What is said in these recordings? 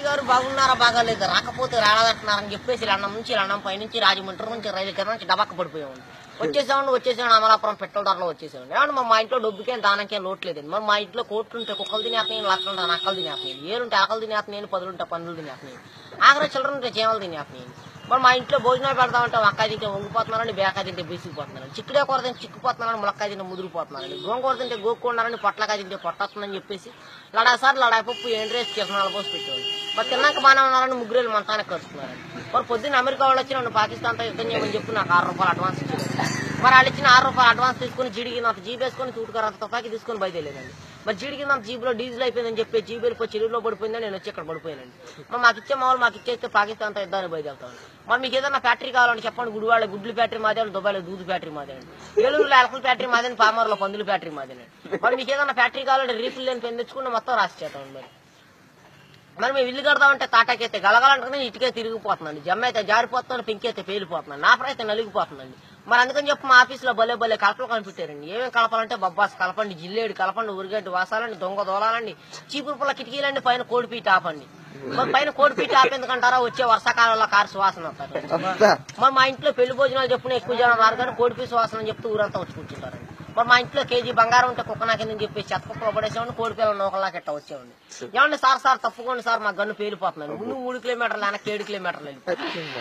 గారు బాగున్నారా బాగాలేదు రాకపోతే రాదంటున్నారని చెప్పేసి లండం నుంచి లండం పైనుంచి రాజమండ్రి నుంచి రైలు కింద నుంచి డబక్క పడిపోయామండి. వచ్చేసాను అమలాపురం పెట్రోల్ ధరలో వచ్చేసాను. ఏమన్నా మా ఇంట్లో డబ్బుకేం దానికేం లోట్లేదండి. మరి మా ఇంట్లో కోట్లు ఉంటే కుక్కలు తినేస్తున్నాయి, లక్షలు నక్కలు తినేస్తున్నాయి, ఏరుంటే ఆకలు తినేస్తున్నాయి, పదులుంటే పనులు తినేస్తున్నాయి, ఆఖరి చిల్లర ఉంటే చీమలు తినేస్తున్నాయి. మరి మా ఇంట్లో భోజనాలు పెడతామంటే వంకాయ తింటే వంగిపోతున్నారని, బేకాయ తింటే బీసిపోతున్నారని, చిక్కుడే కూర తింటే చిక్కుపోతున్నారని, ములక్కాయ తింటే ముదిరిపోతున్నారని, గోంగూర తింటే గోక్కున్నారని, పొట్లకాయ తింటే పొట్టొస్తుందని చెప్పేసి లడాసారి లడాపప్పు ఎండ్రేసి కిసనాలు పోసి పెట్టేవాళ్ళు. మరి తిన్నాక బాగానే ఉన్నారని ముగ్గురేళ్ళు మంతానికి కలుసుకున్నారని. మరి పొద్దున్న అమెరికా వాళ్ళు వచ్చి నన్ను పాకిస్తాన్తో యుద్ధం చేయమని చెప్పి నాకు ₹6 అడ్వాన్స్ ఇచ్చారు. మరి వాళ్ళు ఇచ్చిన ₹6 అడ్వాన్స్ తీసుకుని జీడికి నాకు జీబ్ వేసుకొని తూటుకారు అంత తుపాకి తీసుకొని బయలుదేరేదండి. మరి జీడికి నాకు జీబులో డీజిల్ అయిపోయిందని చెప్పి జీబు వెళ్ళిపోయి చెరువులో పడిపోయిందని నేను వచ్చి ఇక్కడ పడిపోయానండి. మరి మాకు ఇచ్చే మామూలు మాకు ఇచ్చేస్తే పాకిస్తాన్తో యుద్ధాన్ని బయలుదేరుతాను. మరి మీకు ఏదైనా ఫ్యాక్టరీ కావాలని చెప్పండి. గుడివాళ్ళ గుడ్లు ఫ్యాక్టరీ మాదేండి, దుబాయ్లో దూదు ఫ్యాక్టరీ మాదేండి, ఏలూరులో ఎలకల ఫ్యాక్టరీ మాదేండి, పామర్లో పందుల ఫ్యాక్టరీ మాదేనండి. మరి మీకు ఏదైనా ఫ్యాక్టరీ కావాలంటే రీఫిల్ లేని పెన్ తెచ్చుకుంటే మొత్తం రాసి చేస్తామండి. మరి మేము ఇల్లు కడదామంటే తాటాకైతే గలగలంటే ఇటుకే తిరిగిపోతుందండి, జమ్మ అయితే జారిపోతున్నాను, పెంకి అయితే పేలిపోతున్నాను, నా అయితే నలిగిపోతుందండి. మరి అందుకని చెప్పి మా ఆఫీసులో భలే కలపలు కనిపెట్టారండి. ఏమేమి కలపాలంటే బొబ్బాస్ కలపండి, జిల్లేడు కలపండి, ఉరిగడ్డి వాసాలండి, దొంగ దోలాలండి, చీపురు పుల్ల కిటికీలండి, పైన కోడిపీట ఆపండి. మరి పైన కోడిపీట ఆపేందుకంటారా వచ్చే వర్షాకాలంలో కారు సువాసన వస్తారు. మరి మా ఇంట్లో పెళ్లి భోజనాలు చెప్పుకుని ఎక్కువ జనం రారు కానీ కోడిపీ సువాసన అని చెప్తూ ఊరంతా వచ్చి కూర్చుంటారండి. మరి మా ఇంట్లో కేజీ బంగారం ఉంటే కుక్క నాకిందని చెప్పి చెత్త కుక్కలో పడేసేవాడిని, కోడిపిల్లలు నూకల్లాకి ఎట్ట వచ్చేవాడిని. ఏమండి సార్ తప్పుకోండి సార్ మా గన్ను పేలిపోతున్నాను, ముందు 3 కిలోమీటర్లు వెనక్కి 7 కిలోమీటర్లు వెళ్ళి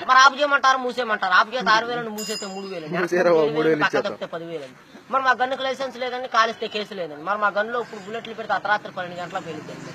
మరి ఆపు చేయమంటారు, మూసేయమంటారు. ఆపు చేస్తే 6,000 మూసేస్తే 3,000 పక్క తప్పితే 10,000. మరి మా గన్నుకు లైసెన్స్ లేదండి, కాలిస్తే కేసు లేదండి. మరి మా గన్నులో ఇప్పుడు బుల్లెట్లు పెడితే అర్ధరాత్రి 12 గంటలకు వెళ్ళిపోయింది.